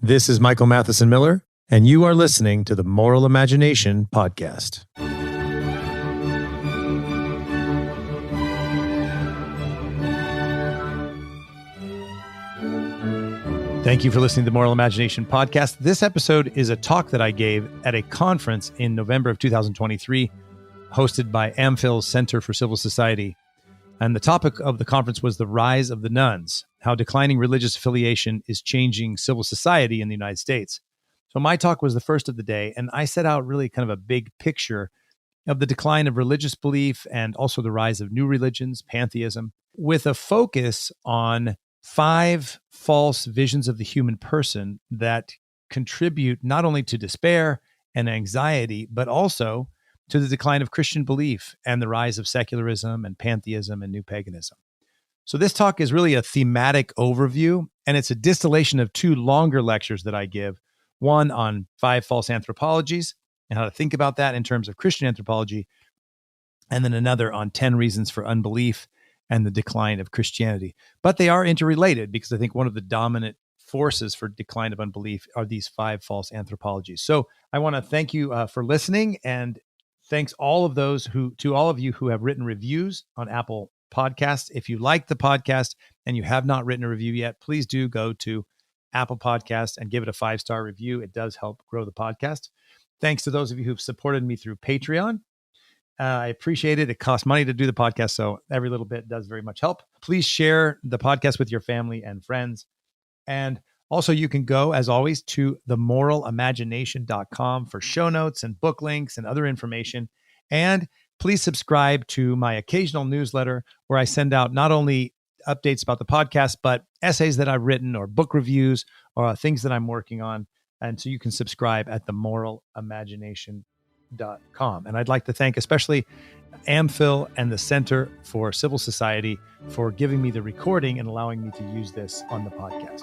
This is Michael Matheson Miller, and you are listening to the Moral Imagination Podcast. Thank you for listening to the Moral Imagination Podcast. This episode is a talk that I gave at a conference in November of 2023, hosted by AmPhil's Center for Civil Society. And the topic of the conference was the rise of the nuns, how declining religious affiliation is changing civil society in the United States. So my talk was the first of the day, and I set out really kind of a big picture of the decline of religious belief and also the rise of new religions, pantheism, with a focus on 5 false visions of the human person that contribute not only to despair and anxiety, but also to the decline of Christian belief and the rise of secularism and pantheism and new paganism. So this talk is really a thematic overview, and it's a distillation of 2 longer lectures that I give, one on 5 false anthropologies and how to think about that in terms of Christian anthropology, and then another on 10 reasons for unbelief and the decline of Christianity. But they are interrelated because I think one of the dominant forces for decline of unbelief are these 5 false anthropologies. So I want to thank you for listening, and thanks to all of you who have written reviews on Apple Podcasts. If you like the podcast and you have not written a review yet, please do go to Apple Podcasts and give it a 5-star review. It does help grow the podcast. Thanks to those of you who've supported me through Patreon. I appreciate it. It costs money to do the podcast, so every little bit does very much help. Please share the podcast with your family and friends. And also, you can go, as always, to themoralimagination.com for show notes and book links and other information. And please subscribe to my occasional newsletter where I send out not only updates about the podcast, but essays that I've written or book reviews or things that I'm working on. And so you can subscribe at themoralimagination.com. And I'd like to thank especially AmPhil and the Center for Civil Society for giving me the recording and allowing me to use this on the podcast.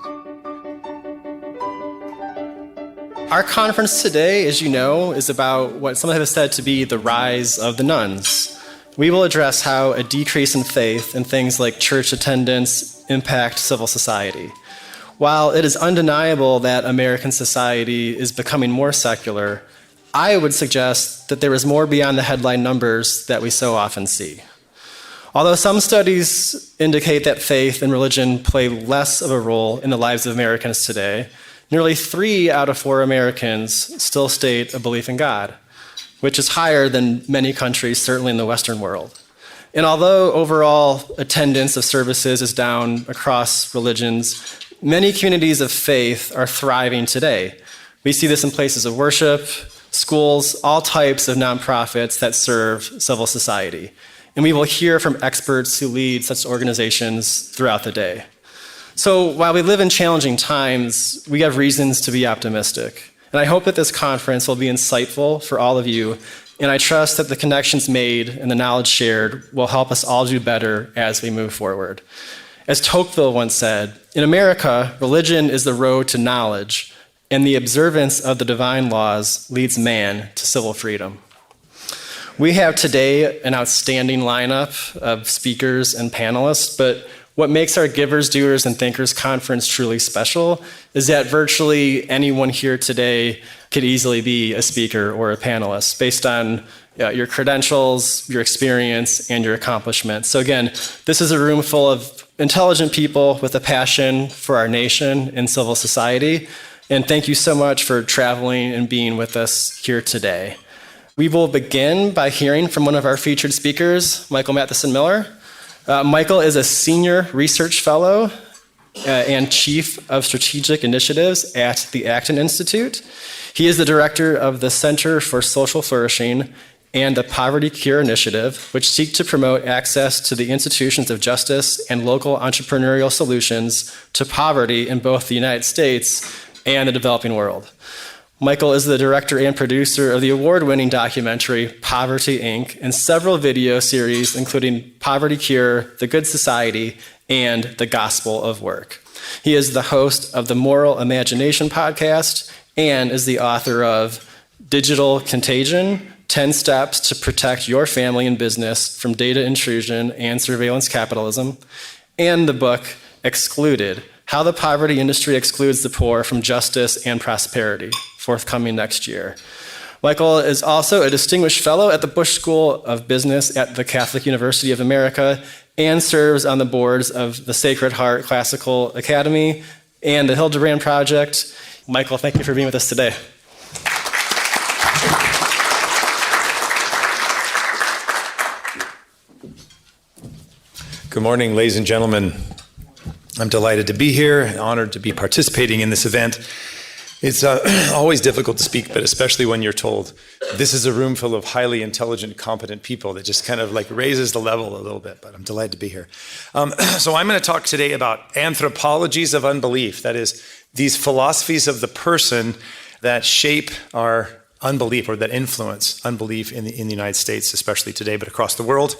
Our conference today, as you know, is about what some have said to be the rise of the nuns. We will address how a decrease in faith and things like church attendance impact civil society. While it is undeniable that American society is becoming more secular, I would suggest that there is more beyond the headline numbers that we so often see. Although some studies indicate that faith and religion play less of a role in the lives of Americans today, nearly 3 out of 4 Americans still state a belief in God, which is higher than many countries, certainly in the Western world. And although overall attendance of services is down across religions, many communities of faith are thriving today. We see this in places of worship, schools, all types of nonprofits that serve civil society. And we will hear from experts who lead such organizations throughout the day. So while we live in challenging times, we have reasons to be optimistic. And I hope that this conference will be insightful for all of you. And I trust that the connections made and the knowledge shared will help us all do better as we move forward. As Tocqueville once said, in America, religion is the road to knowledge, and the observance of the divine laws leads man to civil freedom. We have today an outstanding lineup of speakers and panelists, but what makes our Givers, Doers, and Thinkers conference truly special is that virtually anyone here today could easily be a speaker or a panelist based on your credentials, your experience, and your accomplishments. So again, this is a room full of intelligent people with a passion for our nation and civil society. And thank you so much for traveling and being with us here today. We will begin by hearing from one of our featured speakers, Michael Matheson Miller. Michael is a senior research fellow and chief of strategic initiatives at the Acton Institute. He is the director of the Center for Social Flourishing and the Poverty Cure Initiative, which seek to promote access to the institutions of justice and local entrepreneurial solutions to poverty in both the United States and the developing world. Michael is the director and producer of the award-winning documentary Poverty, Inc. and several video series including Poverty Cure, The Good Society, and The Gospel of Work. He is the host of the Moral Imagination podcast and is the author of Digital Contagion, 10 Steps to Protect Your Family and Business from Data Intrusion and Surveillance Capitalism, and the book Excluded, How the Poverty Industry Excludes the Poor from Justice and Prosperity, forthcoming next year. Michael is also a distinguished fellow at the Bush School of Business at the Catholic University of America and serves on the boards of the Sacred Heart Classical Academy and the Hildebrand Project. Michael, thank you for being with us today. Good morning, ladies and gentlemen. I'm delighted to be here and honored to be participating in this event. It's always difficult to speak, but especially when you're told this is a room full of highly intelligent, competent people that just kind of like raises the level a little bit, but I'm delighted to be here. So I'm going to talk today about anthropologies of unbelief. That is, these philosophies of the person that shape our unbelief or that influence unbelief in the United States, especially today, but across the world.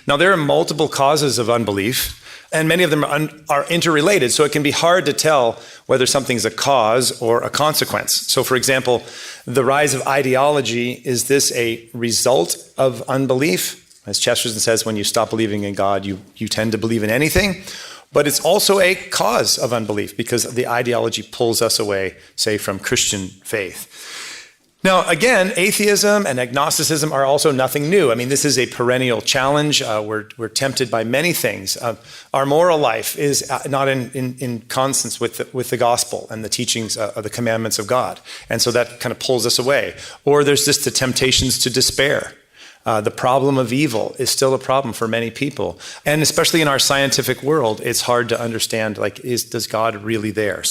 Now, there are multiple causes of unbelief, and many of them are interrelated, so it can be hard to tell whether something's a cause or a consequence. So, for example, the rise of ideology, is this a result of unbelief? As Chesterton says, when you stop believing in God, you tend to believe in anything. But it's also a cause of unbelief because the ideology pulls us away, say, from Christian faith. Now, again, atheism and agnosticism are also nothing new. I mean, this is a perennial challenge. We're tempted by many things. Our moral life is not in consonance with the gospel and the teachings of the commandments of God. And so that kind of pulls us away. Or there's just the temptations to despair. The problem of evil is still a problem for many people. And especially in our scientific world, it's hard to understand, like, does God really there?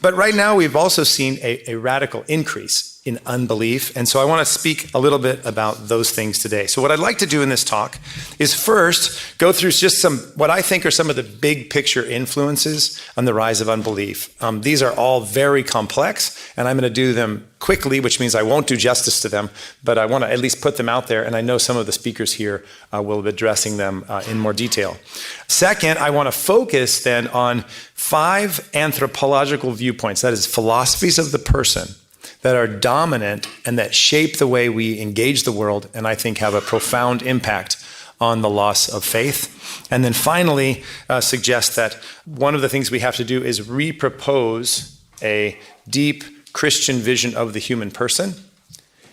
But right now we've also seen a radical increase in unbelief. And so I want to speak a little bit about those things today. So what I'd like to do in this talk is first go through just what I think are some of the big picture influences on the rise of unbelief. These are all very complex, and I'm going to do them quickly, which means I won't do justice to them, but I want to at least put them out there, and I know some of the speakers here will be addressing them in more detail. Second, I want to focus then on 5 anthropological viewpoints, that is, philosophies of the person that are dominant and that shape the way we engage the world, and I think have a profound impact on the loss of faith. And then finally, suggest that one of the things we have to do is repropose a deep Christian vision of the human person,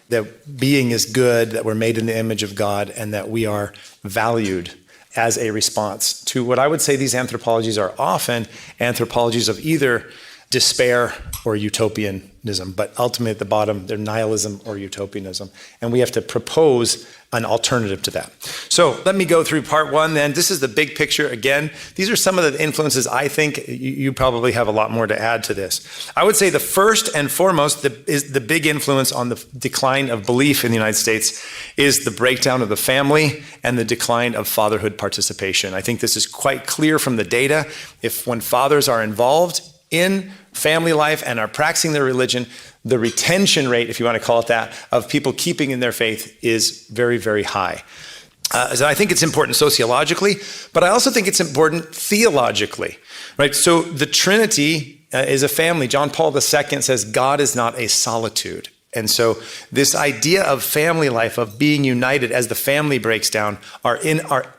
that being is good, that we're made in the image of God, and that we are valued as a response to what I would say these anthropologies are often anthropologies of either despair or utopianism, but ultimately at the bottom, they're nihilism or utopianism. And we have to propose an alternative to that. So let me go through part 1 then. This is the big picture. Again, these are some of the influences. I think you probably have a lot more to add to this. I would say the first and foremost is the big influence on the decline of belief in the United States is the breakdown of the family and the decline of fatherhood participation. I think this is quite clear from the data. When fathers are involved in family life and are practicing their religion, the retention rate, if you want to call it that, of people keeping in their faith is very, very high. So I think it's important sociologically, but I also think it's important theologically, right? So the Trinity is a family. John Paul II says God is not a solitude. And so this idea of family life, of being united as the family breaks down, our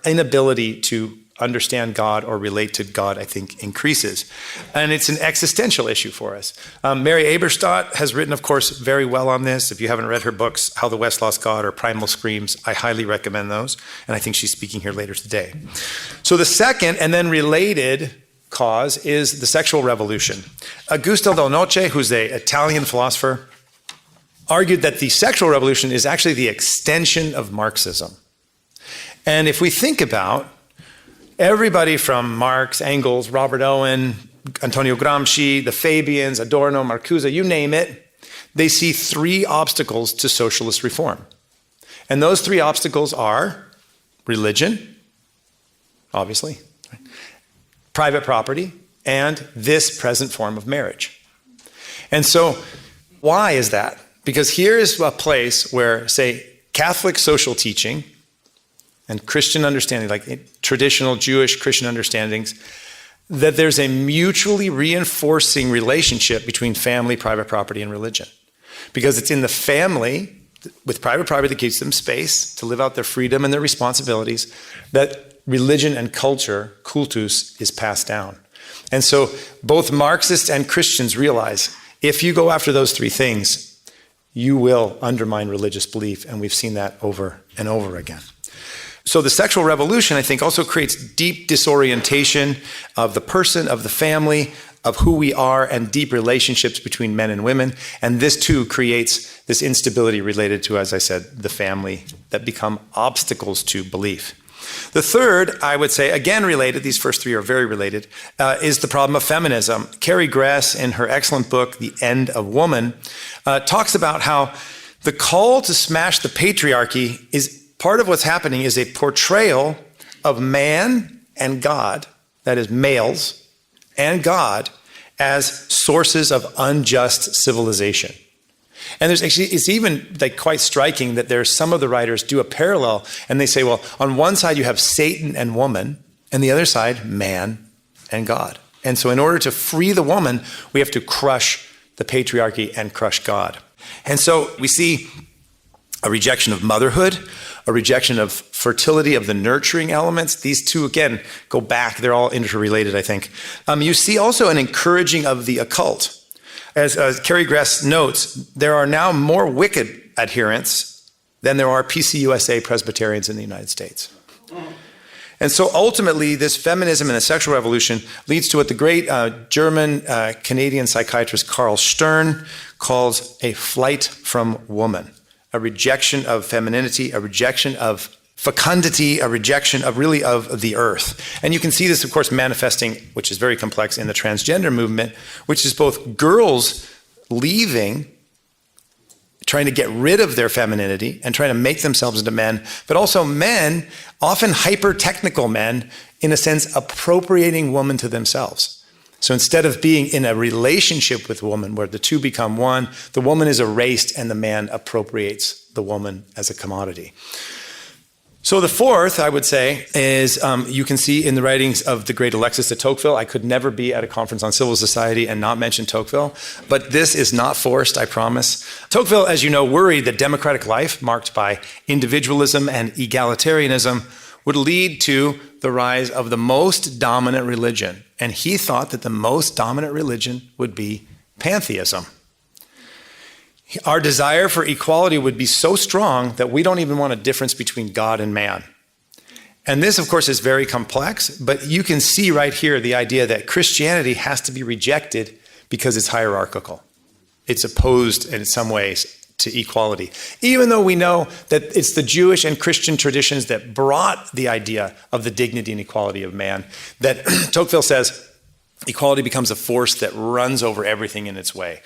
inability to understand God or relate to God, I think, increases. And it's an existential issue for us. Mary Eberstadt has written, of course, very well on this. If you haven't read her books, How the West Lost God or Primal Screams, I highly recommend those. And I think she's speaking here later today. So the second and then related cause is the sexual revolution. Augusto Del Noce, who's an Italian philosopher, argued that the sexual revolution is actually the extension of Marxism. And if we think about everybody from Marx, Engels, Robert Owen, Antonio Gramsci, the Fabians, Adorno, Marcuse, you name it, they see 3 obstacles to socialist reform. And those 3 obstacles are religion, obviously, private property, and this present form of marriage. And so why is that? Because here is a place where, say, Catholic social teaching and Christian understanding, like traditional Jewish Christian understandings, that there's a mutually reinforcing relationship between family, private property, and religion. Because it's in the family, with private property that gives them space to live out their freedom and their responsibilities, that religion and culture, cultus, is passed down. And so both Marxists and Christians realize if you go after those three things, you will undermine religious belief. And we've seen that over and over again. So the sexual revolution, I think, also creates deep disorientation of the person, of the family, of who we are, and deep relationships between men and women. And this too creates this instability related to, as I said, the family, that become obstacles to belief. The third, I would say, again related, these first three are very related, is the problem of feminism. Carrie Gress, in her excellent book, The End of Woman, talks about how the call to smash the patriarchy is part of what's happening is a portrayal of man and God, that is males and God, as sources of unjust civilization. And there's actually, it's even like quite striking that there's some of the writers do a parallel and they say, well, on one side you have Satan and woman, and the other side, man and God. And so in order to free the woman, we have to crush the patriarchy and crush God. And so we see a rejection of motherhood, a rejection of fertility, of the nurturing elements. These two, again, go back. They're all interrelated, I think. You see also an encouraging of the occult. As Carrie Gress notes, there are now more wicked adherents than there are PCUSA Presbyterians in the United States. And so ultimately, this feminism and the sexual revolution leads to what the great German-Canadian psychiatrist Carl Stern calls a flight from woman, a rejection of femininity, a rejection of fecundity, a rejection of really of the earth. And you can see this, of course, manifesting, which is very complex, in the transgender movement, which is both girls leaving, trying to get rid of their femininity and trying to make themselves into men, but also men, often hyper-technical men, in a sense, appropriating woman to themselves. So instead of being in a relationship with woman where the two become one, the woman is erased and the man appropriates the woman as a commodity. So the fourth, I would say, is you can see in the writings of the great Alexis de Tocqueville. I could never be at a conference on civil society and not mention Tocqueville, but this is not forced, I promise. Tocqueville, as you know, worried that democratic life, marked by individualism and egalitarianism, would lead to the rise of the most dominant religion. And he thought that the most dominant religion would be pantheism. Our desire for equality would be so strong that we don't even want a difference between God and man. And this, of course, is very complex, but you can see right here the idea that Christianity has to be rejected because it's hierarchical. It's opposed in some ways to equality, even though we know that it's the Jewish and Christian traditions that brought the idea of the dignity and equality of man, that Tocqueville says equality becomes a force that runs over everything in its way.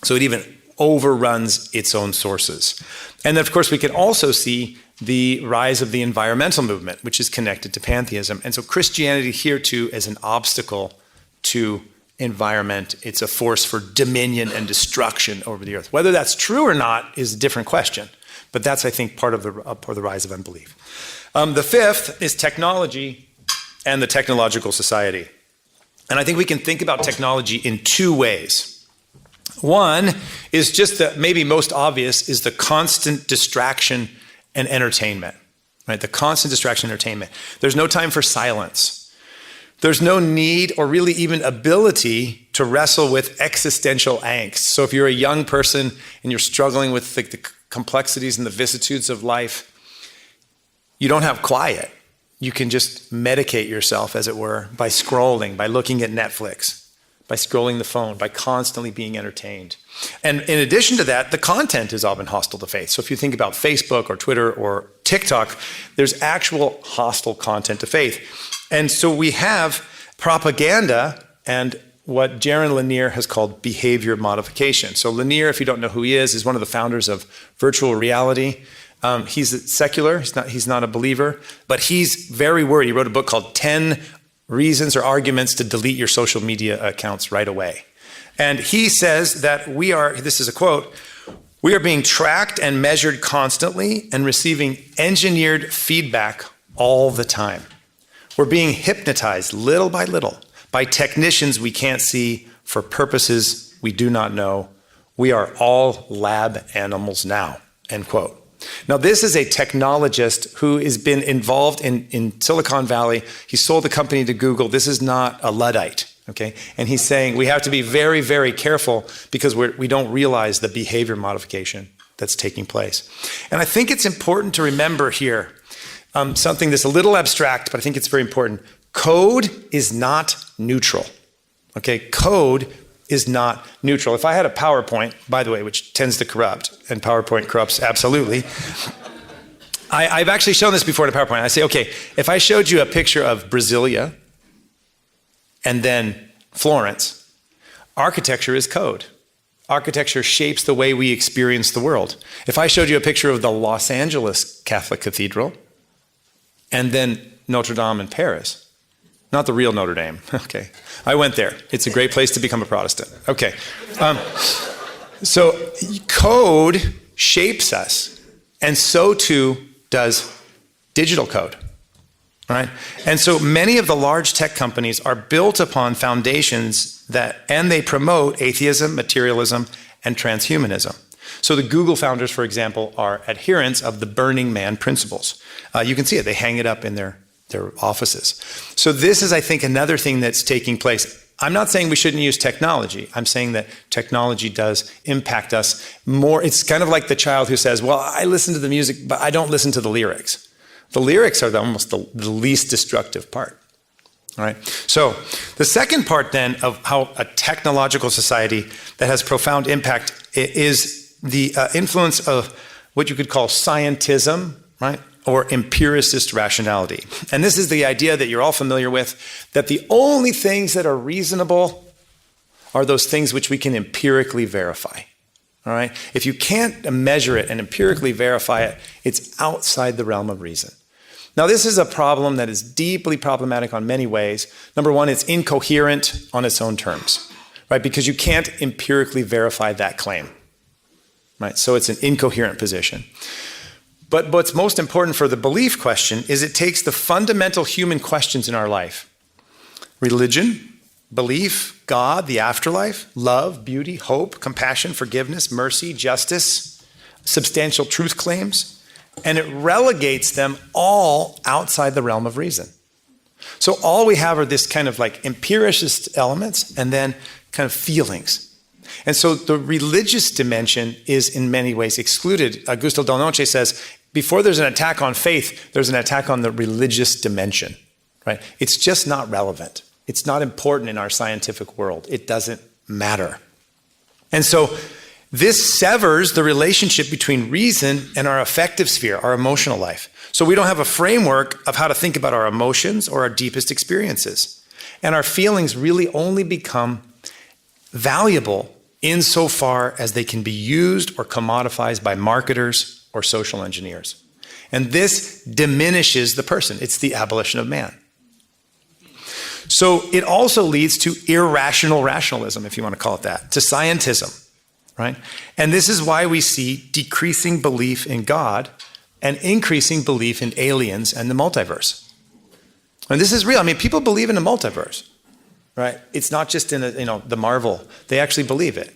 So it even overruns its own sources. And then, of course, we can also see the rise of the environmental movement, which is connected to pantheism. And so Christianity here, too, is an obstacle to environment. It's a force for dominion and destruction over the earth. Whether that's true or not is a different question. But that's, I think, part of the rise of unbelief. The fifth is technology and the technological society. And I think we can think about technology in two ways. One is just the maybe most obvious is the constant distraction and entertainment, right? The constant distraction and entertainment. There's no time for silence. There's no need or really even ability to wrestle with existential angst. So if you're a young person and you're struggling with the complexities and the vicissitudes of life, you don't have quiet. You can just medicate yourself, as it were, by scrolling, by looking at Netflix, by scrolling the phone, by constantly being entertained. And in addition to that, the content is often hostile to faith. So if you think about Facebook or Twitter or TikTok, there's actual hostile content to faith. And so we have propaganda and what Jaron Lanier has called behavior modification. So Lanier, if you don't know who he is one of the founders of virtual reality. He's secular, he's not a believer, but he's very worried. He wrote a book called 10 Reasons or Arguments to Delete Your Social Media Accounts Right Away. And he says that we are, this is a quote, we are being tracked and measured constantly and receiving engineered feedback all the time. We're being hypnotized little by little by technicians we can't see for purposes we do not know. We are all lab animals now, end quote. Now, this is a technologist who has been involved in Silicon Valley. He sold the company to Google. This is not a Luddite, okay? And he's saying we have to be very, very careful because we don't realize the behavior modification that's taking place. And I think it's important to remember here something that's a little abstract, but I think it's very important. Code is not neutral, okay? Code is not neutral. If I had a PowerPoint, by the way, which tends to corrupt, and PowerPoint corrupts absolutely, I've actually shown this before in a PowerPoint. I say, okay, if I showed you a picture of Brasilia and then Florence, architecture is code. Architecture shapes the way we experience the world. If I showed you a picture of the Los Angeles Catholic Cathedral and then Notre Dame in Paris, not the real Notre Dame, okay. I went there. It's a great place to become a Protestant. Okay. So code shapes us, and so too does digital code, right? And so many of the large tech companies are built upon foundations and they promote atheism, materialism, and transhumanism. So the Google founders, for example, are adherents of the Burning Man principles. You can see it. They hang it up in their offices. So this is, I think, another thing that's taking place. I'm not saying we shouldn't use technology. I'm saying that technology does impact us more. It's kind of like the child who says, well, I listen to the music, but I don't listen to the lyrics. The lyrics are almost the least destructive part. All right. So the second part then of how a technological society that has profound impact is the influence of what you could call scientism, right? Or empiricist rationality. And this is the idea that you're all familiar with, that the only things that are reasonable are those things which we can empirically verify. All right? If you can't measure it and empirically verify it, it's outside the realm of reason. Now, this is a problem that is deeply problematic on many ways. Number one, it's incoherent on its own terms, right? Because you can't empirically verify that claim, right? So it's an incoherent position. But what's most important for the belief question is it takes the fundamental human questions in our life: religion, belief, God, the afterlife, love, beauty, hope, compassion, forgiveness, mercy, justice, substantial truth claims, and it relegates them all outside the realm of reason. So all we have are this kind of like empiricist elements and then kind of feelings. And so the religious dimension is in many ways excluded. Augusto Del Noce says, before there's an attack on faith, there's an attack on the religious dimension, right? It's just not relevant. It's not important in our scientific world. It doesn't matter. And so this severs the relationship between reason and our affective sphere, our emotional life. So we don't have a framework of how to think about our emotions or our deepest experiences. And our feelings really only become valuable insofar as they can be used or commodified by marketers or social engineers. And this diminishes the person. It's the abolition of man. So it also leads to irrational rationalism, if you want to call it that, to scientism, right? And this is why we see decreasing belief in God and increasing belief in aliens and the multiverse. And this is real. I mean, people believe in the multiverse, right? It's not just in the Marvel. They actually believe it.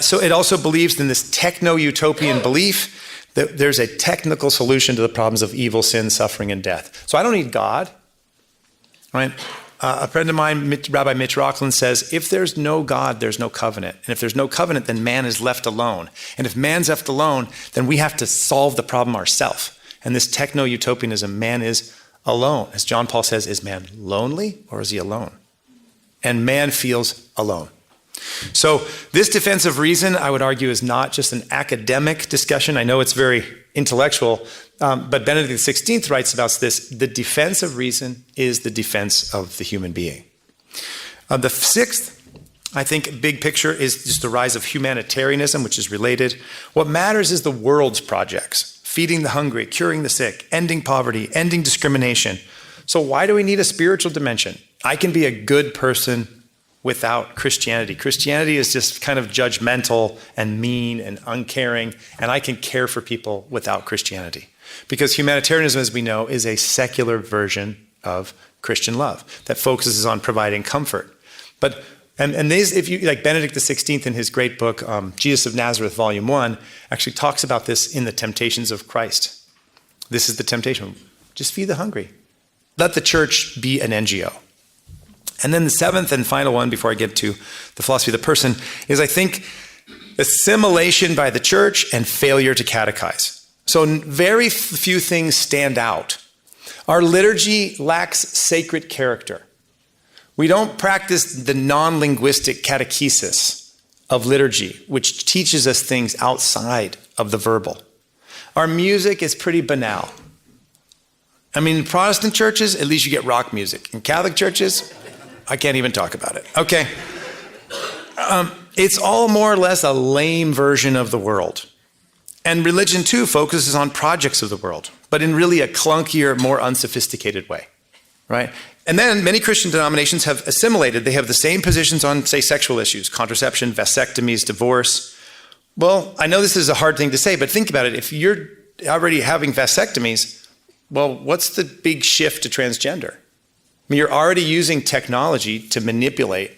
So it also believes in this techno-utopian belief that there's a technical solution to the problems of evil, sin, suffering, and death. So I don't need God, right? A friend of mine, Rabbi Mitch Rockland, says, if there's no God, there's no covenant. And if there's no covenant, then man is left alone. And if man's left alone, then we have to solve the problem ourselves. And this techno-utopianism, man is alone. As John Paul says, is man lonely or is he alone? And man feels alone. So this defense of reason, I would argue, is not just an academic discussion. I know it's very intellectual, but Benedict XVI writes about this: the defense of reason is the defense of the human being. The sixth, I think, big picture is just the rise of humanitarianism, which is related. What matters is the world's projects: feeding the hungry, curing the sick, ending poverty, ending discrimination. So why do we need a spiritual dimension? I can be a good person without Christianity. Christianity is just kind of judgmental and mean and uncaring, and I can care for people without Christianity. Because humanitarianism, as we know, is a secular version of Christian love that focuses on providing comfort. But And these, if you like Benedict XVI in his great book, Jesus of Nazareth, Volume 1, actually talks about this in the temptations of Christ. This is the temptation. Just feed the hungry. Let the church be an NGO. And then the seventh and final one, before I get to the philosophy of the person, is I think assimilation by the church and failure to catechize. So very few things stand out. Our liturgy lacks sacred character. We don't practice the non-linguistic catechesis of liturgy, which teaches us things outside of the verbal. Our music is pretty banal. I mean, in Protestant churches, at least you get rock music. In Catholic churches, I can't even talk about it. Okay. It's all more or less a lame version of the world. And religion, too, focuses on projects of the world, but in really a clunkier, more unsophisticated way, right? And then many Christian denominations have assimilated. They have the same positions on, say, sexual issues, contraception, vasectomies, divorce. Well, I know this is a hard thing to say, but think about it. If you're already having vasectomies, well, what's the big shift to transgender? I mean, you're already using technology to manipulate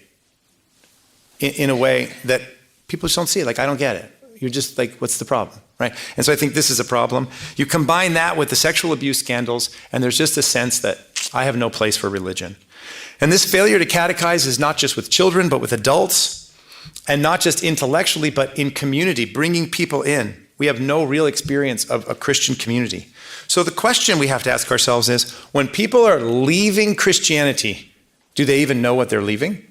in a way that people just don't see it. Like, I don't get it. You're just like, what's the problem, right? And so I think this is a problem. You combine that with the sexual abuse scandals, and there's just a sense that I have no place for religion. And this failure to catechize is not just with children, but with adults, and not just intellectually, but in community, bringing people in. We have no real experience of a Christian community. So the question we have to ask ourselves is, when people are leaving Christianity, do they even know what they're leaving?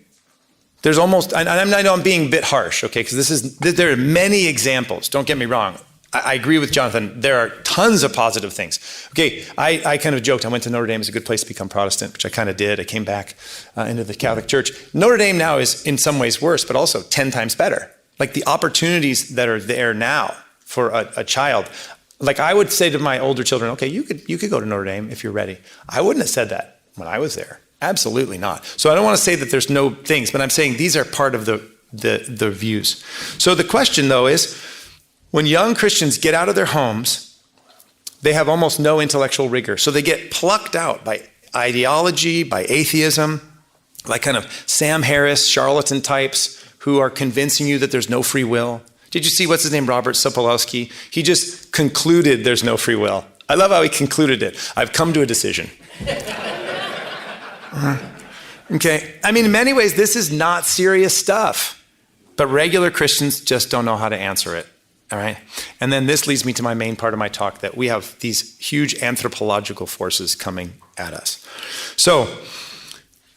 There's almost, I know I'm being a bit harsh, okay, because there are many examples, don't get me wrong. I agree with Jonathan, there are tons of positive things. Okay, I kind of joked, I went to Notre Dame as a good place to become Protestant, which I kind of did. I came back into the Catholic Church. Notre Dame now is in some ways worse, but also 10 times better. Like the opportunities that are there now for a child. Like I would say to my older children, okay, you could go to Notre Dame if you're ready. I wouldn't have said that when I was there. Absolutely not. So I don't want to say that there's no things, but I'm saying these are part of the views. So the question, though, is when young Christians get out of their homes, they have almost no intellectual rigor. So they get plucked out by ideology, by atheism, like kind of Sam Harris, charlatan types who are convincing you that there's no free will. Did you see, what's his name, Robert Sapolsky? He just concluded there's no free will. I love how he concluded it. I've come to a decision. Okay, I mean, in many ways, this is not serious stuff, but regular Christians just don't know how to answer it, all right? And then this leads me to my main part of my talk, that we have these huge anthropological forces coming at us. So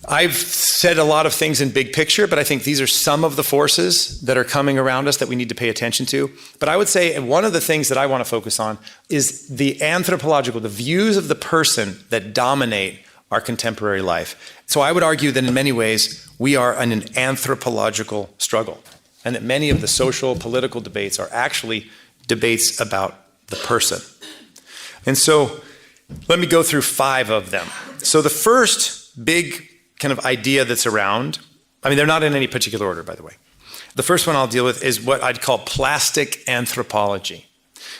I've said a lot of things in big picture, but I think these are some of the forces that are coming around us that we need to pay attention to. But I would say one of the things that I want to focus on is the anthropological, the views of the person that dominate our contemporary life. So I would argue that in many ways, we are in an anthropological struggle, and that many of the social, political debates are actually debates about the person. And so let me go through 5 of them. So the first big kind of idea that's around, I mean, they're not in any particular order, by the way. The first one I'll deal with is what I'd call plastic anthropology.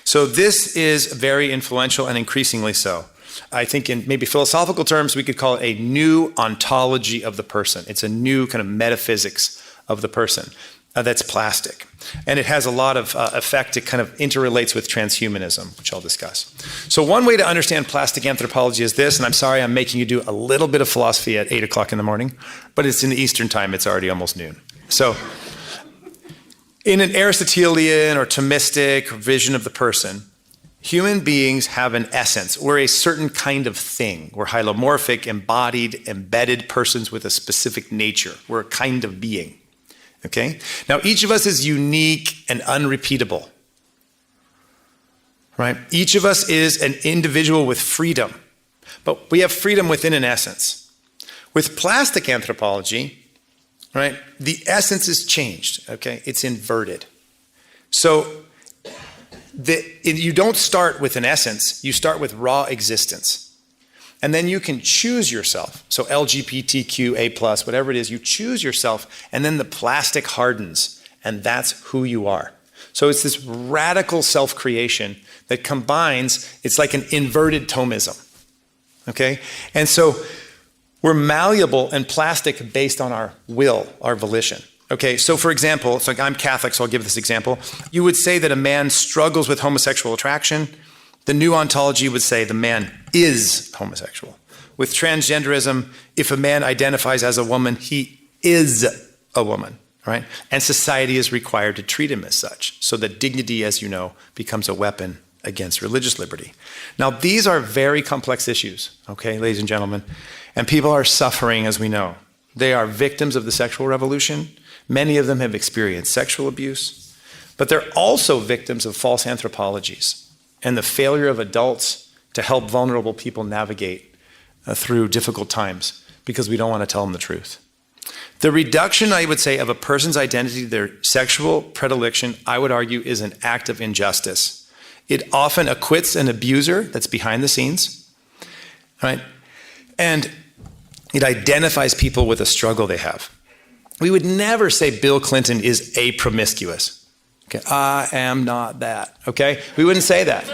So this is very influential and increasingly so. I think in maybe philosophical terms, we could call it a new ontology of the person. It's a new kind of metaphysics of the person that's plastic. And it has a lot of effect. It kind of interrelates with transhumanism, which I'll discuss. So one way to understand plastic anthropology is this, and I'm sorry I'm making you do a little bit of philosophy at 8 o'clock in the morning, but it's in the Eastern time, it's already almost noon. So in an Aristotelian or Thomistic vision of the person, human beings have an essence. We're a certain kind of thing. We're hylomorphic, embodied, embedded persons with a specific nature. We're a kind of being. Okay? Now, each of us is unique and unrepeatable. Right? Each of us is an individual with freedom, but we have freedom within an essence. With plastic anthropology, right, the essence is changed. Okay? It's inverted. So you don't start with an essence, you start with raw existence. And then you can choose yourself. So LGBTQA+, whatever it is, you choose yourself, and then the plastic hardens, and that's who you are. So it's this radical self-creation that combines, it's like an inverted Thomism. Okay? And so We're malleable and plastic based on our will, our volition. Okay, so for example, so I'm Catholic, so I'll give this example. You would say that a man struggles with homosexual attraction. The new ontology would say the man is homosexual. With transgenderism, if a man identifies as a woman, he is a woman, right? And society is required to treat him as such. So that dignity, as you know, becomes a weapon against religious liberty. Now, these are very complex issues, okay, ladies and gentlemen, and people are suffering, as we know. They are victims of the sexual revolution. Many of them have experienced sexual abuse, but they're also victims of false anthropologies and the failure of adults to help vulnerable people navigate through difficult times because we don't want to tell them the truth. The reduction, I would say, of a person's identity to their sexual predilection, I would argue, is an act of injustice. It often acquits an abuser that's behind the scenes, right? And it identifies people with a struggle they have. We would never say Bill Clinton is a promiscuous. Okay, I am not that, okay? We wouldn't say that,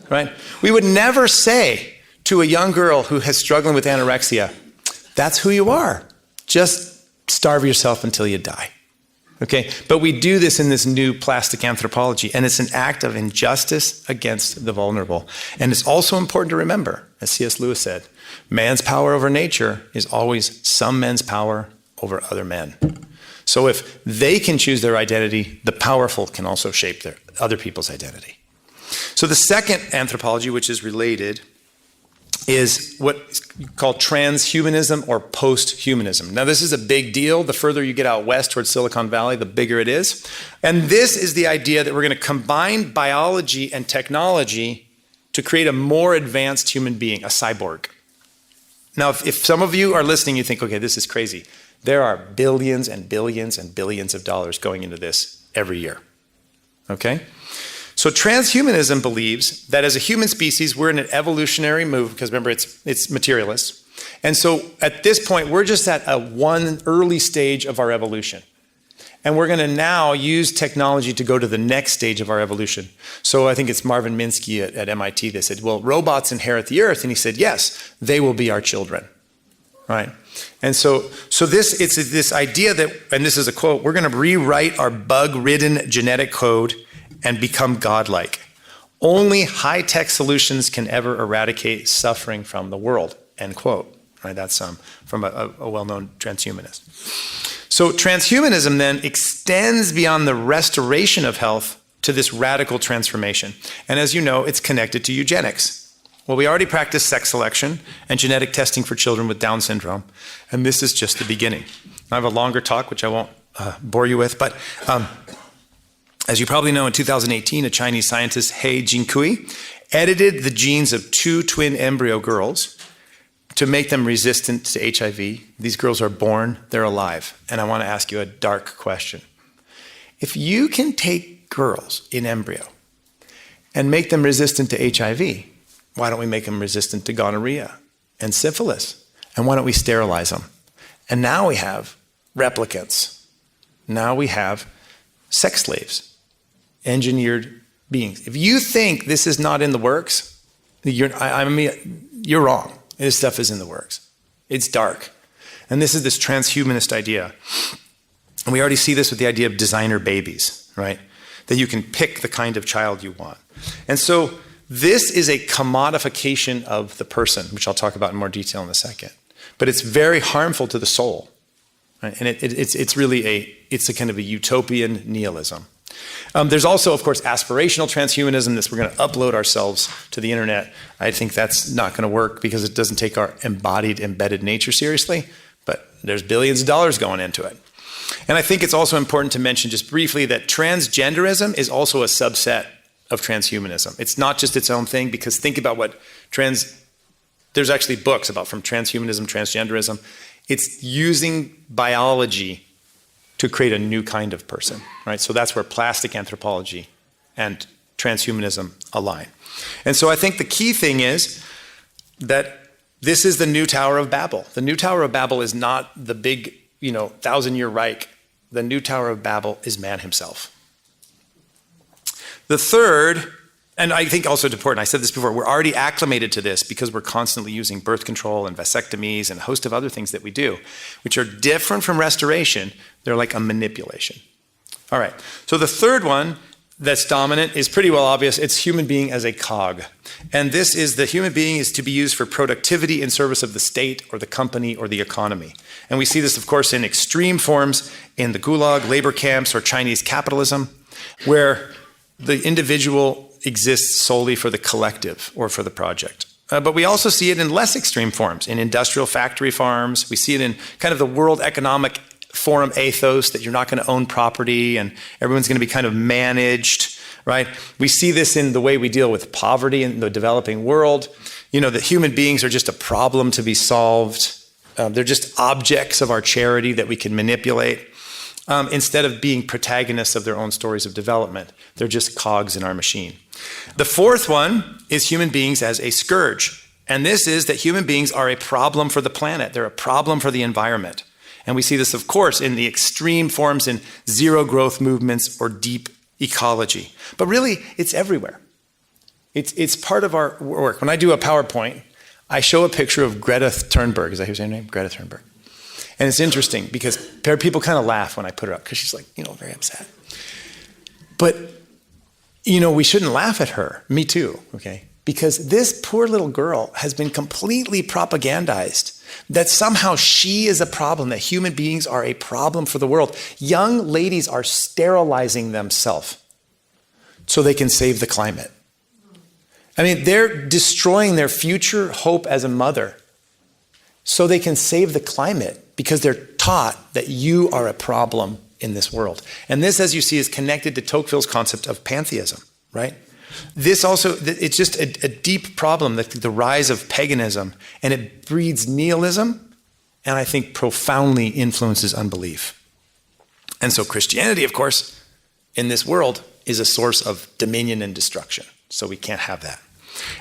right? We would never say to a young girl who is struggling with anorexia, that's who you are. Just starve yourself until you die, okay? But we do this in this new plastic anthropology, and it's an act of injustice against the vulnerable. And it's also important to remember, as C.S. Lewis said, man's power over nature is always some men's power over other men. So if they can choose their identity, the powerful can also shape their other people's identity. So the second anthropology, which is related, is what's called transhumanism or post-humanism. Now, this is a big deal. The further you get out west towards Silicon Valley, the bigger it is. And this is the idea that we're going to combine biology and technology to create a more advanced human being, a cyborg. Now, if some of you are listening, you think, okay, this is crazy. There are billions and billions and billions of dollars going into this every year, okay? So transhumanism believes that as a human species, we're in an evolutionary move, because remember, it's materialist. And so at this point, we're just at one early stage of our evolution. And we're going to now use technology to go to the next stage of our evolution. So I think it's Marvin Minsky at MIT. They said, well, robots inherit the earth. And he said, yes, they will be our children, right? And so it's this idea that, and this is a quote, we're going to rewrite our bug-ridden genetic code and become godlike. Only high-tech solutions can ever eradicate suffering from the world, end quote. Right? That's from a well-known transhumanist. So transhumanism then extends beyond the restoration of health to this radical transformation. And as you know, it's connected to eugenics. Well, we already practice sex selection and genetic testing for children with Down syndrome, and this is just the beginning. I have a longer talk, which I won't bore you with, but as you probably know, in 2018, a Chinese scientist, He Jinkui, edited the genes of 2 twin embryo girls to make them resistant to HIV. These girls are born, they're alive. And I want to ask you a dark question. If you can take girls in embryo and make them resistant to HIV, why don't we make them resistant to gonorrhea and syphilis? And why don't we sterilize them? And now we have replicants. Now we have sex slaves, engineered beings. If you think this is not in the works, you're wrong. This stuff is in the works. It's dark. And this is this transhumanist idea. And we already see this with the idea of designer babies, right? That you can pick the kind of child you want. And so this is a commodification of the person, which I'll talk about in more detail in a second. But it's very harmful to the soul. Right? And it's really a kind of a utopian nihilism. There's also, of course, aspirational transhumanism, this we're going to upload ourselves to the internet. I think that's not going to work because it doesn't take our embodied, embedded nature seriously, but there's billions of dollars going into it. And I think it's also important to mention just briefly that transgenderism is also a subset of transhumanism. It's not just its own thing, because think about what there's actually books about from transhumanism, transgenderism. It's using biology to create a new kind of person, right? So that's where plastic anthropology and transhumanism align. And so I think the key thing is that this is the new Tower of Babel. The new Tower of Babel is not the big, 1,000-year Reich. The new Tower of Babel is man himself. The third And I think also it's important, I said this before, we're already acclimated to this because we're constantly using birth control and vasectomies and a host of other things that we do, which are different from restoration. They're like a manipulation. All right, so the third one that's dominant is pretty well obvious. It's human being as a cog. And this is the human being is to be used for productivity in service of the state or the company or the economy. And we see this, of course, in extreme forms in the Gulag, labor camps, or Chinese capitalism, where the individual exists solely for the collective or for the project. But we also see it in less extreme forms, in industrial factory farms. We see it in kind of the World Economic Forum ethos that you're not going to own property and everyone's going to be kind of managed, right? We see this in the way we deal with poverty in the developing world. You know, that human beings are just a problem to be solved. They're just objects of our charity that we can manipulate. Instead of being protagonists of their own stories of development. They're just cogs in our machine. The fourth one is human beings as a scourge. And this is that human beings are a problem for the planet. They're a problem for the environment. And we see this, of course, in the extreme forms in zero growth movements or deep ecology. But really, it's everywhere. It's part of our work. When I do a PowerPoint, I show a picture of Greta Thunberg. Is that her name? Greta Thunberg. And it's interesting because people kind of laugh when I put her up because she's like, very upset. But, we shouldn't laugh at her. Me too, okay? Because this poor little girl has been completely propagandized that somehow she is a problem, that human beings are a problem for the world. Young ladies are sterilizing themselves so they can save the climate. I mean, they're destroying their future hope as a mother so they can save the climate because they're taught that you are a problem in this world. And this, as you see, is connected to Tocqueville's concept of pantheism, right? This also, it's just a deep problem, the rise of paganism, and it breeds nihilism, and I think profoundly influences unbelief. And so Christianity, of course, in this world is a source of dominion and destruction. So we can't have that.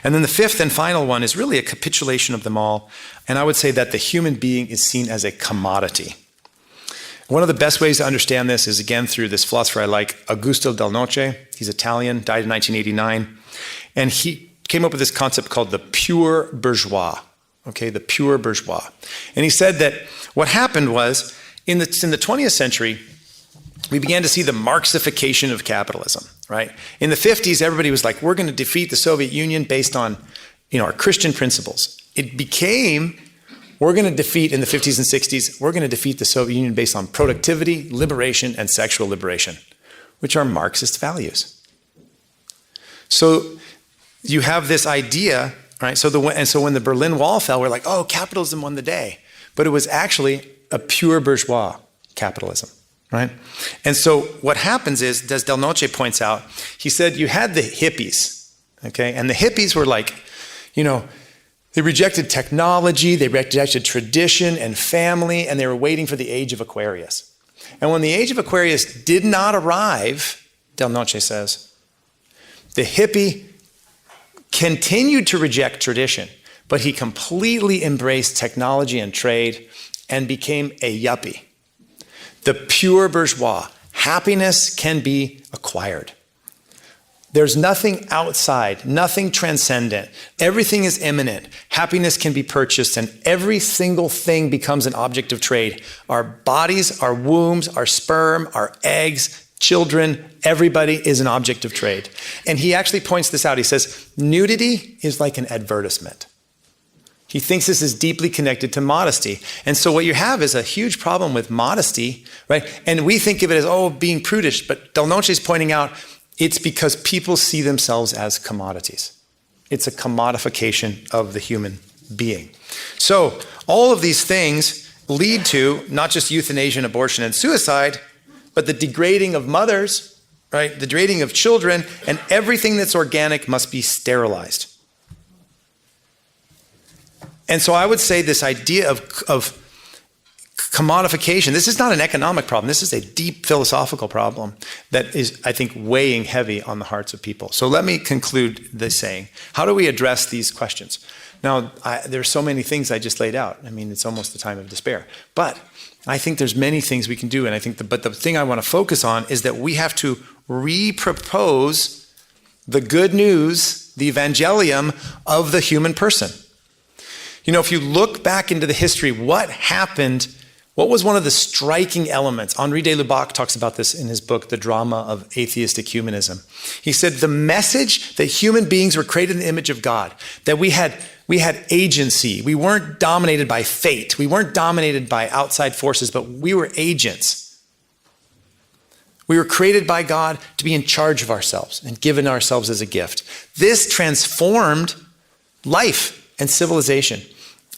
And then the fifth and final one is really a capitulation of them all. And I would say that the human being is seen as a commodity. One of the best ways to understand this is, again, through this philosopher I like, Augusto Del Noce. He's Italian, died in 1989. And he came up with this concept called the pure bourgeois, okay, the pure bourgeois. And he said that what happened was, in the 20th century, we began to see the Marxification of capitalism, right? In the 50s, everybody was like, we're going to defeat the Soviet Union based on, our Christian principles. It became, we're going to defeat, in the 50s and 60s, we're going to defeat the Soviet Union based on productivity, liberation, and sexual liberation, which are Marxist values. So you have this idea, right? So when the Berlin Wall fell, we're like, oh, capitalism won the day. But it was actually a pure bourgeois capitalism. Right? And so what happens is, as Del Noce points out, he said you had the hippies, okay? And the hippies were like, they rejected technology, they rejected tradition and family, and they were waiting for the age of Aquarius. And when the age of Aquarius did not arrive, Del Noce says, the hippie continued to reject tradition, but he completely embraced technology and trade and became a yuppie. The pure bourgeois. Happiness can be acquired. There's nothing outside, nothing transcendent. Everything is immanent. Happiness can be purchased, and every single thing becomes an object of trade. Our bodies, our wombs, our sperm, our eggs, children, everybody is an object of trade. And he actually points this out. He says, nudity is like an advertisement. He thinks this is deeply connected to modesty. And so what you have is a huge problem with modesty, right? And we think of it as, being prudish. But Del Noce is pointing out it's because people see themselves as commodities. It's a commodification of the human being. So all of these things lead to not just euthanasia and abortion and suicide, but the degrading of mothers, right? The degrading of children, and everything that's organic must be sterilized. And so I would say this idea of commodification, this is not an economic problem. This is a deep philosophical problem that is, I think, weighing heavy on the hearts of people. So let me conclude this saying, how do we address these questions? Now, there's so many things I just laid out. I mean, it's almost the time of despair. But I think there's many things we can do. And I think, but the thing I want to focus on is that we have to re-propose the good news, the evangelium of the human person. You know, if you look back into the history, what happened, what was one of the striking elements? Henri de Lubac talks about this in his book, The Drama of Atheistic Humanism. He said the message that human beings were created in the image of God, that we had agency. We weren't dominated by fate. We weren't dominated by outside forces, but we were agents. We were created by God to be in charge of ourselves and given ourselves as a gift. This transformed life and civilization.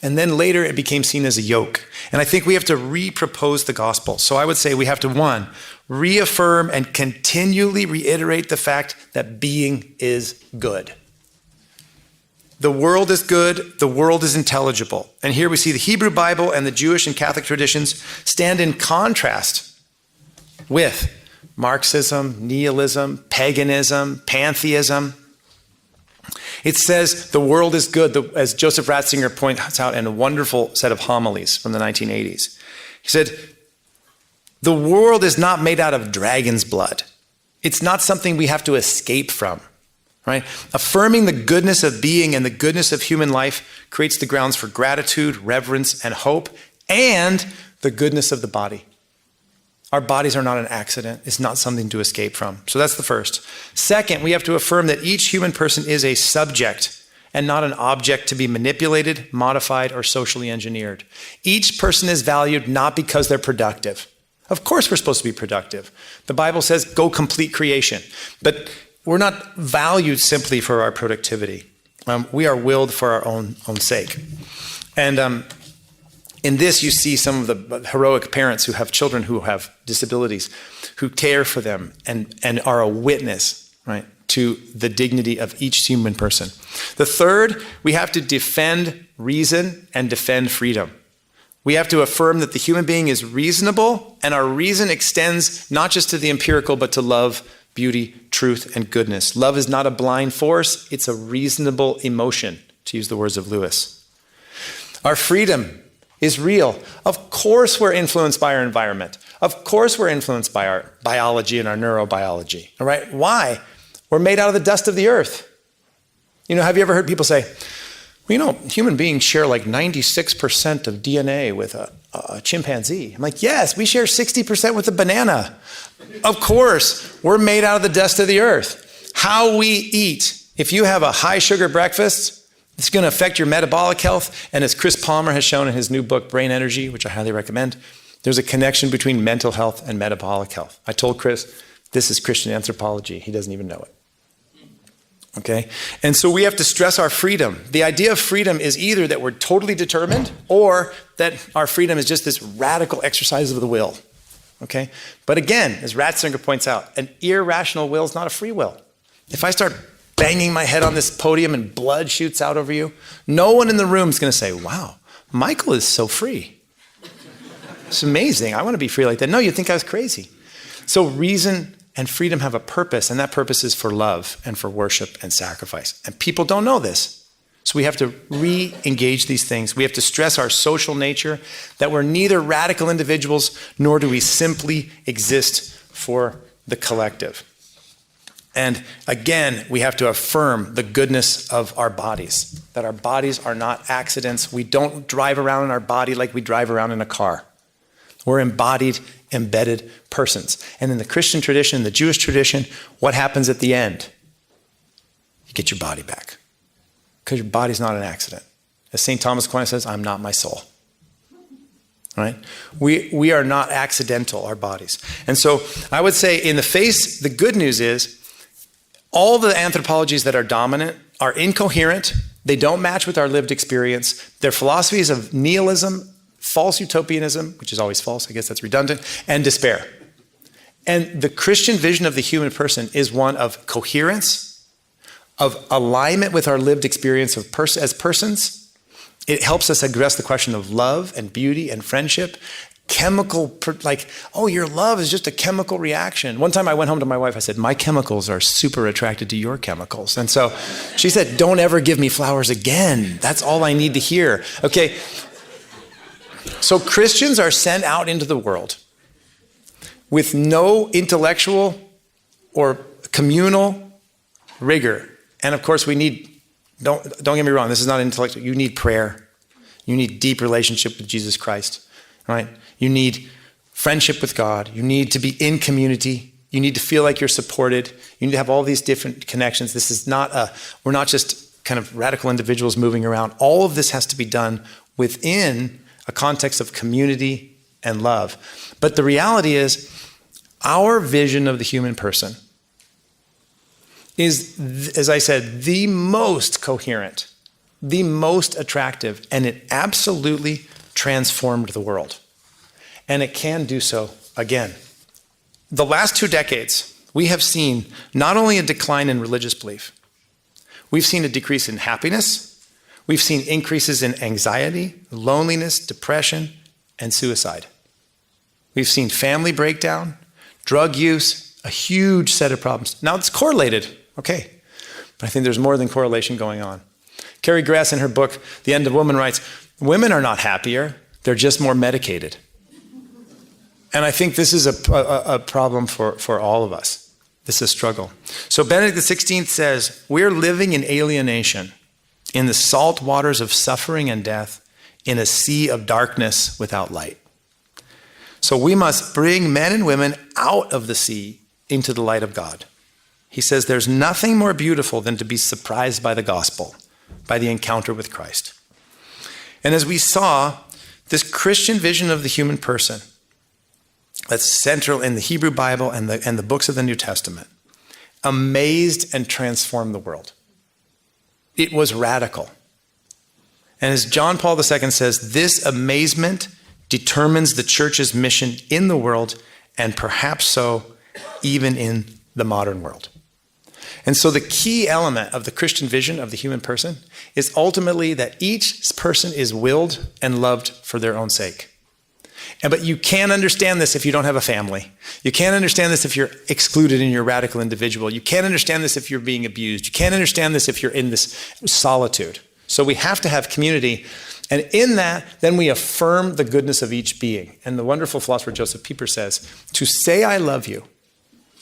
And then later it became seen as a yoke. And I think we have to re-propose the gospel. So I would say we have to, one, reaffirm and continually reiterate the fact that being is good. The world is good, the world is intelligible. And here we see the Hebrew Bible and the Jewish and Catholic traditions stand in contrast with Marxism, nihilism, paganism, pantheism. It says the world is good, as Joseph Ratzinger points out in a wonderful set of homilies from the 1980s. He said, the world is not made out of dragon's blood. It's not something we have to escape from, right? Affirming the goodness of being and the goodness of human life creates the grounds for gratitude, reverence, and hope, and the goodness of the body. Our bodies are not an accident. It's not something to escape from. So that's the first. Second, we have to affirm that each human person is a subject and not an object to be manipulated, modified, or socially engineered. Each person is valued not because they're productive. Of course we're supposed to be productive. The Bible says, go complete creation. But we're not valued simply for our productivity. We are willed for our own sake. And in this, you see some of the heroic parents who have children who have disabilities, who care for them and are a witness, right, to the dignity of each human person. The third, we have to defend reason and defend freedom. We have to affirm that the human being is reasonable, and our reason extends not just to the empirical, but to love, beauty, truth, and goodness. Love is not a blind force, it's a reasonable emotion, to use the words of Lewis. Our freedom is real. Of course we're influenced by our environment. Of course we're influenced by our biology and our neurobiology. All right? Why? We're made out of the dust of the earth. You know, have you ever heard people say, well, you know, human beings share like 96% of DNA with a chimpanzee. I'm like, yes, we share 60% with a banana. Of course, we're made out of the dust of the earth. How we eat. If you have a high sugar breakfast, it's going to affect your metabolic health. And as Chris Palmer has shown in his new book, Brain Energy, which I highly recommend, there's a connection between mental health and metabolic health. I told Chris, this is Christian anthropology. He doesn't even know it. Okay? And so we have to stress our freedom. The idea of freedom is either that we're totally determined or that our freedom is just this radical exercise of the will. Okay? But again, as Ratzinger points out, an irrational will is not a free will. If I start banging my head on this podium and blood shoots out over you, no one in the room is going to say, wow, Michael is so free. It's amazing. I want to be free like that. No, you'd think I was crazy. So reason and freedom have a purpose, and that purpose is for love and for worship and sacrifice. And people don't know this. So we have to re-engage these things. We have to stress our social nature, that we're neither radical individuals nor do we simply exist for the collective. And again, we have to affirm the goodness of our bodies, that our bodies are not accidents. We don't drive around in our body like we drive around in a car. We're embodied, embedded persons. And in the Christian tradition, the Jewish tradition, what happens at the end? You get your body back. Because your body's not an accident. As St. Thomas Aquinas says, I'm not my soul. Right? We are not accidental, our bodies. And so I would say in the face, the good news is, all the anthropologies that are dominant are incoherent. They don't match with our lived experience. They're philosophies of nihilism, false utopianism, which is always false, I guess that's redundant, and despair. And the Christian vision of the human person is one of coherence, of alignment with our lived experience of as persons. It helps us address the question of love and beauty and friendship. Chemical, like, oh, your love is just a chemical reaction. One time I went home to my wife, I said, my chemicals are super attracted to your chemicals. And so she said, don't ever give me flowers again. That's all I need to hear. Okay. So Christians are sent out into the world with no intellectual or communal rigor. And of course, we need, don't get me wrong, this is not intellectual. You need prayer. You need deep relationship with Jesus Christ, right? You need friendship with God. You need to be in community. You need to feel like you're supported. You need to have all these different connections. This is not we're not just kind of radical individuals moving around. All of this has to be done within a context of community and love. But the reality is, our vision of the human person is, as I said, the most coherent, the most attractive, and it absolutely transformed the world. And it can do so again. The last 2 decades, we have seen not only a decline in religious belief, we've seen a decrease in happiness, we've seen increases in anxiety, loneliness, depression, and suicide. We've seen family breakdown, drug use, a huge set of problems. Now it's correlated, okay, but I think there's more than correlation going on. Carrie Grass, in her book, The End of Woman, writes, women are not happier, they're just more medicated. And I think this is a problem for all of us. This is a struggle. So Benedict XVI says, we're living in alienation, in the salt waters of suffering and death, in a sea of darkness without light. So we must bring men and women out of the sea into the light of God. He says there's nothing more beautiful than to be surprised by the gospel, by the encounter with Christ. And as we saw, this Christian vision of the human person that's central in the Hebrew Bible and the books of the New Testament amazed and transformed the world. It was radical. And as John Paul II says, this amazement determines the church's mission in the world, and perhaps so even in the modern world. And so the key element of the Christian vision of the human person is ultimately that each person is willed and loved for their own sake. But you can't understand this if you don't have a family. You can't understand this if you're excluded in your radical individual. You can't understand this if you're being abused. You can't understand this if you're in this solitude. So we have to have community. And in that, then we affirm the goodness of each being. And the wonderful philosopher Joseph Pieper says, to say I love you,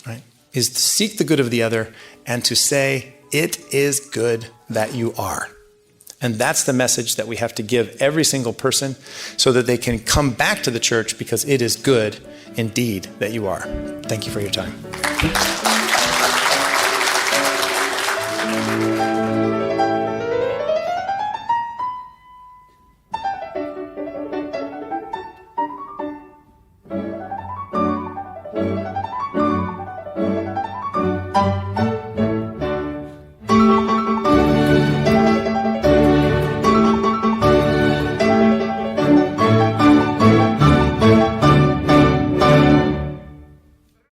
right, is to seek the good of the other and to say it is good that you are. And that's the message that we have to give every single person so that they can come back to the church because it is good indeed that you are. Thank you for your time.